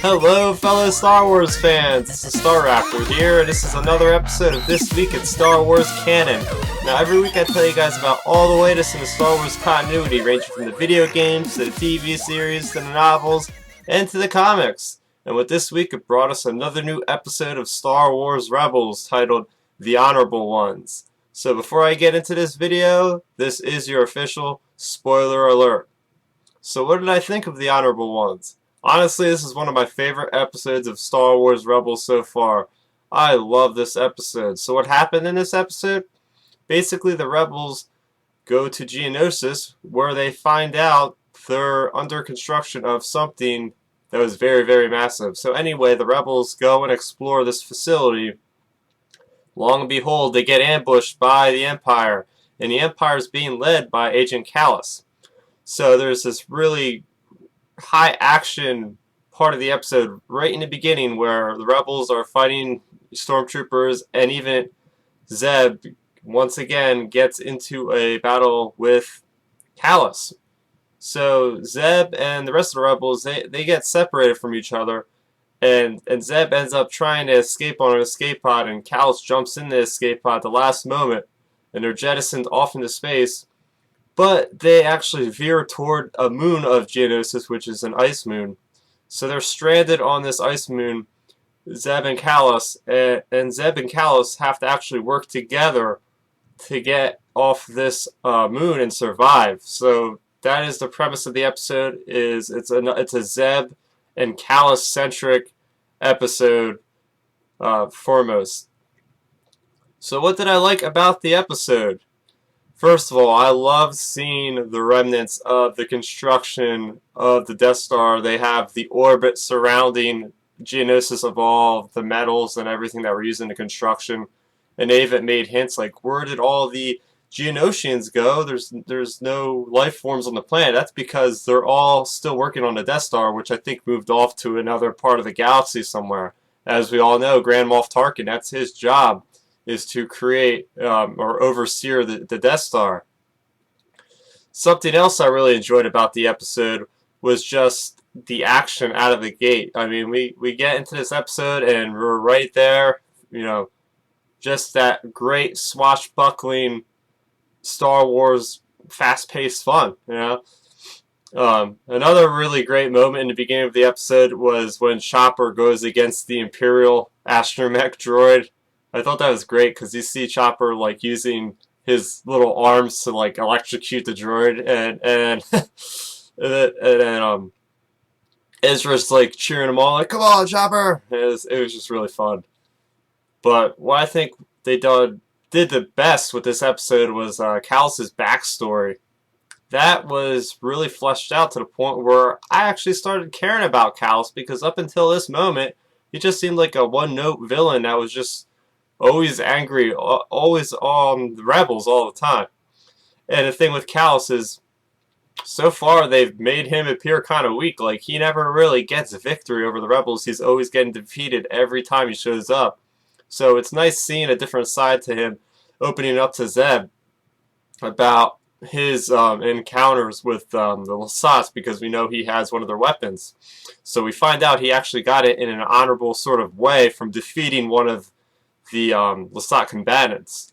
Hello fellow Star Wars fans, this is Starrapter here, and this is another episode of This Week in Star Wars Canon. Now every week I tell you guys about all the latest in the Star Wars continuity, ranging from the video games, to the TV series, to the novels, and to the comics. And with this week it brought us another new episode of Star Wars Rebels titled The Honorable Ones. So before I get into this video, this is your official spoiler alert. So what did I think of The Honorable Ones? Honestly, this is one of my favorite episodes of Star Wars Rebels so far. I love this episode. So what happened in this episode? Basically, the Rebels go to Geonosis, where they find out they're under construction of something that was very, very massive. So anyway, the Rebels go and explore this facility. Long and behold, they get ambushed by the Empire. And the Empire is being led by Agent Kallus. So there's this really high action part of the episode right in the beginning where the Rebels are fighting stormtroopers, and even Zeb once again gets into a battle with Kallus. So Zeb and the rest of the Rebels, they get separated from each other, and Zeb ends up trying to escape on an escape pod, and Kallus jumps in the escape pod at the last moment, and they're jettisoned off into space. But they actually veer toward a moon of Geonosis, which is an ice moon. So they're stranded on this ice moon, Zeb and Kallus, and Zeb and Kallus have to actually work together to get off this moon and survive. So that is the premise of the episode. It's a Zeb and Kallus centric episode foremost. So what did I like about the episode? First of all, I love seeing the remnants of the construction of the Death Star. They have the orbit surrounding Geonosis of all the metals and everything that were used in the construction. And they even made hints like, where did all the Geonosians go? There's no life forms on the planet. That's because they're all still working on the Death Star, which I think moved off to another part of the galaxy somewhere. As we all know, Grand Moff Tarkin, that's his job, is to create or overseer the Death Star. Something else I really enjoyed about the episode was just the action out of the gate. I mean, we get into this episode and we're right there, you know, just that great swashbuckling Star Wars fast-paced fun, you know. Another really great moment in the beginning of the episode was when Chopper goes against the Imperial astromech droid. I thought that was great because you see Chopper like using his little arms to like electrocute the droid, and then Ezra's like cheering him on, like, "Come on, Chopper!" It was just really fun. But what I think they did the best with this episode was Kallus's backstory. That was really fleshed out to the point where I actually started caring about Kallus, because up until this moment, he just seemed like a one-note villain that was just always angry, always on the Rebels all the time. And the thing with Kallus is, so far they've made him appear kind of weak. Like, he never really gets a victory over the Rebels. He's always getting defeated every time he shows up. So it's nice seeing a different side to him, opening up to Zeb about his encounters with the Lasats, because we know he has one of their weapons. So we find out he actually got it in an honorable sort of way from defeating one of the Lasat combatants.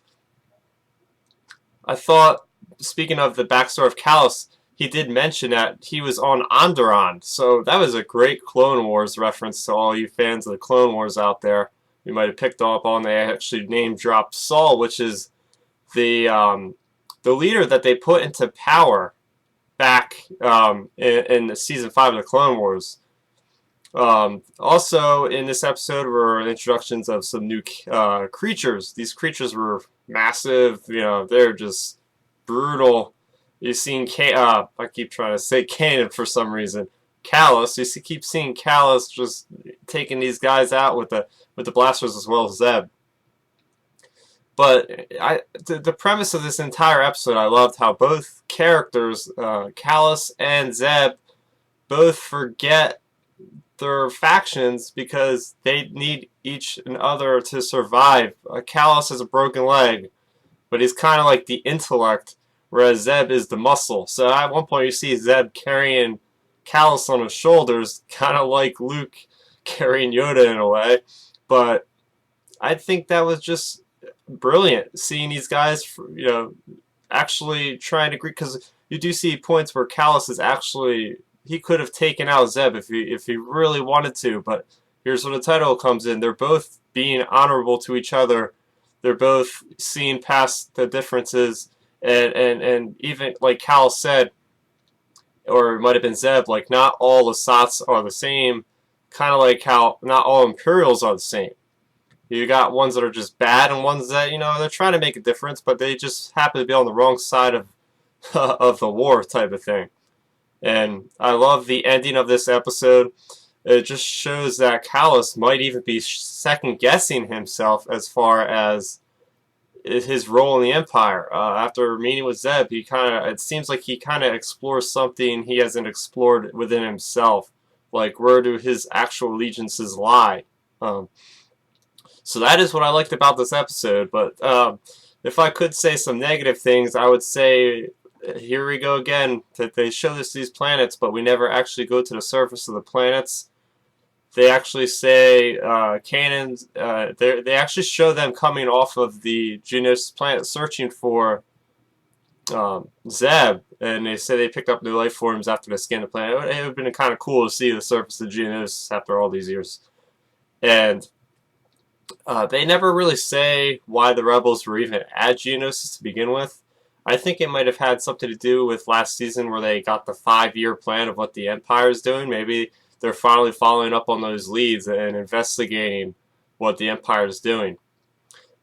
I thought, speaking of the backstory of Kallus, he did mention that he was on Onderon, so that was a great Clone Wars reference to all you fans of the Clone Wars out there. You might have picked up on, they actually name dropped Saul, which is the leader that they put into power back in season 5 of the Clone Wars. Also in this episode were introductions of some new creatures. These creatures were massive, you know, they're just brutal. You've seen I keep trying to say Kanan for some reason. Kallus, you keep seeing Kallus just taking these guys out with the blasters, as well as Zeb. But the premise of this entire episode, I loved how both characters, Kallus and Zeb, both forget their factions because they need each and other to survive. Kallus has a broken leg, but he's kind of like the intellect, whereas Zeb is the muscle. So at one point you see Zeb carrying Kallus on his shoulders, kind of like Luke carrying Yoda in a way. But I think that was just brilliant, seeing these guys, actually trying to agree, because you do see points where Kallus is actually, he could have taken out Zeb if he really wanted to, but here's where the title comes in. They're both being honorable to each other. They're both seeing past the differences, and even like Kallus said, or it might have been Zeb, like not all the Sots are the same, kind of like how not all Imperials are the same. You got ones that are just bad and ones that, they're trying to make a difference, but they just happen to be on the wrong side of of the war type of thing. And I love the ending of this episode. It just shows that Kallus might even be second-guessing himself as far as his role in the Empire. After meeting with Zeb, it seems like he kind of explores something he hasn't explored within himself. Like, where do his actual allegiances lie? So that is what I liked about this episode. But if I could say some negative things, I would say, here we go again, that they show us these planets, but we never actually go to the surface of the planets. They actually say Kanan, they actually show them coming off of the Geonosis planet searching for Zeb, and they say they picked up new life forms after they scanned the planet. It would have been kind of cool to see the surface of Geonosis after all these years. And they never really say why the rebels were even at Geonosis to begin with. I think it might have had something to do with last season where they got the 5-year plan of what the Empire is doing. Maybe they're finally following up on those leads and investigating what the Empire is doing.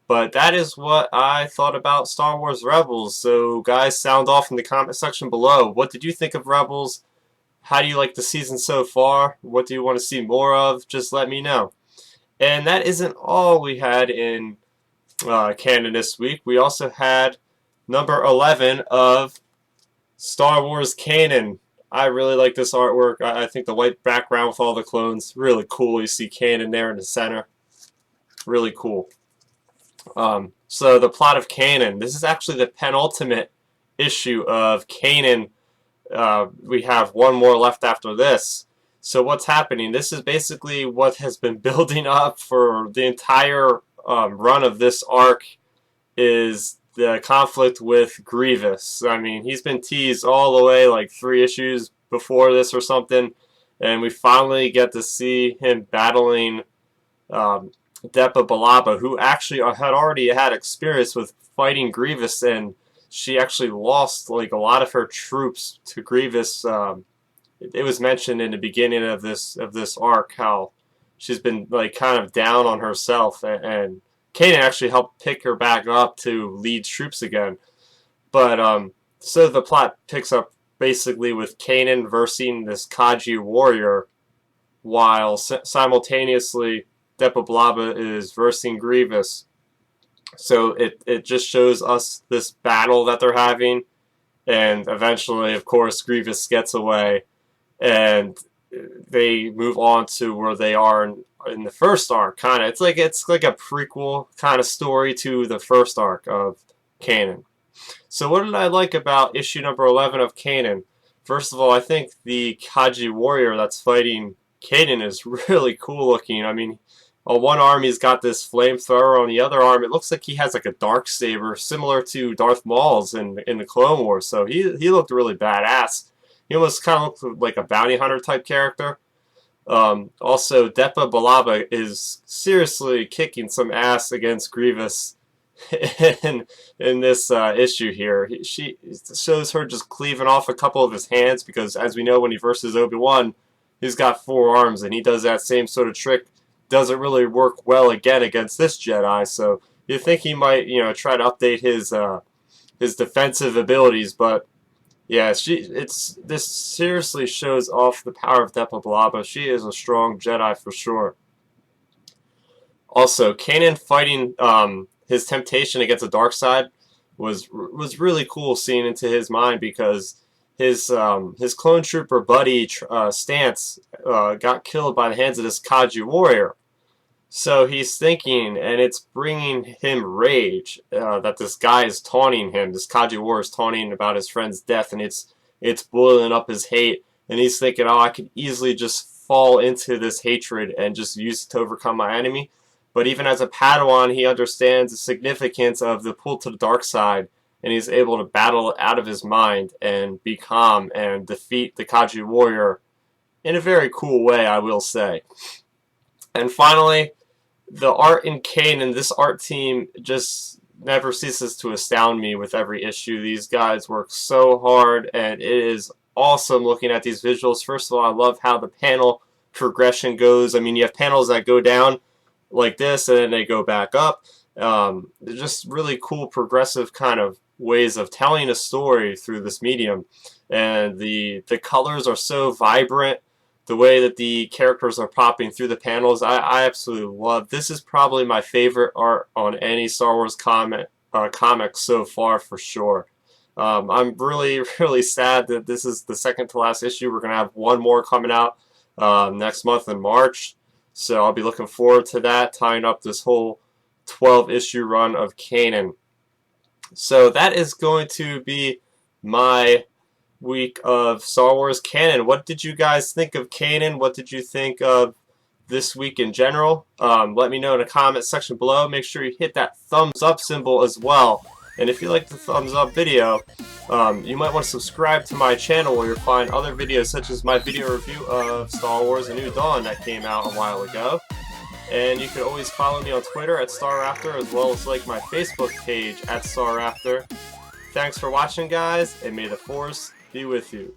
But that is what I thought about Star Wars Rebels. So guys, sound off in the comment section below. What did you think of Rebels? How do you like the season so far? What do you want to see more of? Just let me know. And that isn't all we had in canon this week. We also had number 11 of Star Wars Canon. I really like this artwork. I think the white background with all the clones, really cool. You see Canon there in the center. Really cool. So the plot of Canon. This is actually the penultimate issue of Canon. We have one more left after this. So what's happening? This is basically what has been building up for the entire run of this arc, is the conflict with Grievous. I mean, he's been teased all the way like 3 issues before this or something, and we finally get to see him battling Depa Billaba, who actually had already had experience with fighting Grievous, and she actually lost like a lot of her troops to Grievous. It was mentioned in the beginning of this arc how she's been like kind of down on herself, and Kanan actually helped pick her back up to lead troops again. But so the plot picks up basically with Kanan versing this Kaji warrior, while simultaneously Depa Billaba is versing Grievous. So it just shows us this battle that they're having, and eventually, of course, Grievous gets away, and they move on to where they are in the first arc. Kind of, it's like a prequel kind of story to the first arc of Canon. So what did I like about issue number 11 of Canon? First of all, I think the Kaji warrior that's fighting Canon is really cool looking. I mean, on one arm he's got this flamethrower, on the other arm it looks like he has like a dark saber similar to Darth Maul's in the Clone Wars. So he looked really badass. He almost kind of looked like a bounty hunter type character. Also, Depa Billaba is seriously kicking some ass against Grievous in this issue here. She shows her just cleaving off a couple of his hands, because as we know, when he versus Obi-Wan, he's got 4 arms, and he does that same sort of trick. Doesn't really work well again against this Jedi, so you think he might, try to update his defensive abilities, but yeah, this seriously shows off the power of Depa Billaba. She is a strong Jedi for sure. Also, Kanan fighting his temptation against the dark side was really cool, seeing into his mind, because his clone trooper buddy Stance got killed by the hands of this Kaji warrior. So he's thinking, and it's bringing him rage, that this guy is taunting him. This Kaji warrior is taunting about his friend's death, and it's boiling up his hate. and he's thinking, oh, I could easily just fall into this hatred and just use it to overcome my enemy. But even as a Padawan, he understands the significance of the pull to the dark side, and he's able to battle it out of his mind and be calm and defeat the Kaiju warrior in a very cool way, I will say. And finally, the art in Kanan, this art team just never ceases to astound me with every issue. These guys work so hard, and it is awesome looking at these visuals. First of all, I love how the panel progression goes. I mean, you have panels that go down like this, and then they go back up. They're just really cool, progressive kind of ways of telling a story through this medium. And the colors are so vibrant. The way that the characters are popping through the panels, I absolutely love. This is probably my favorite art on any Star Wars comic so far, for sure. I'm really, really sad that this is the second to last issue. We're going to have one more coming out next month in March. So I'll be looking forward to that, tying up this whole 12-issue run of Kanan. So that is going to be my week of Star Wars Canon. What did you guys think of Kanan? What did you think of this week in general? Let me know in the comment section below. Make sure you hit that thumbs up symbol as well. And if you like the thumbs up video, you might want to subscribe to my channel where you'll find other videos such as my video review of Star Wars A New Dawn that came out a while ago. And you can always follow me on Twitter at Starrapter, as well as like my Facebook page at Starrapter. Thanks for watching, guys, and may the Force be with you.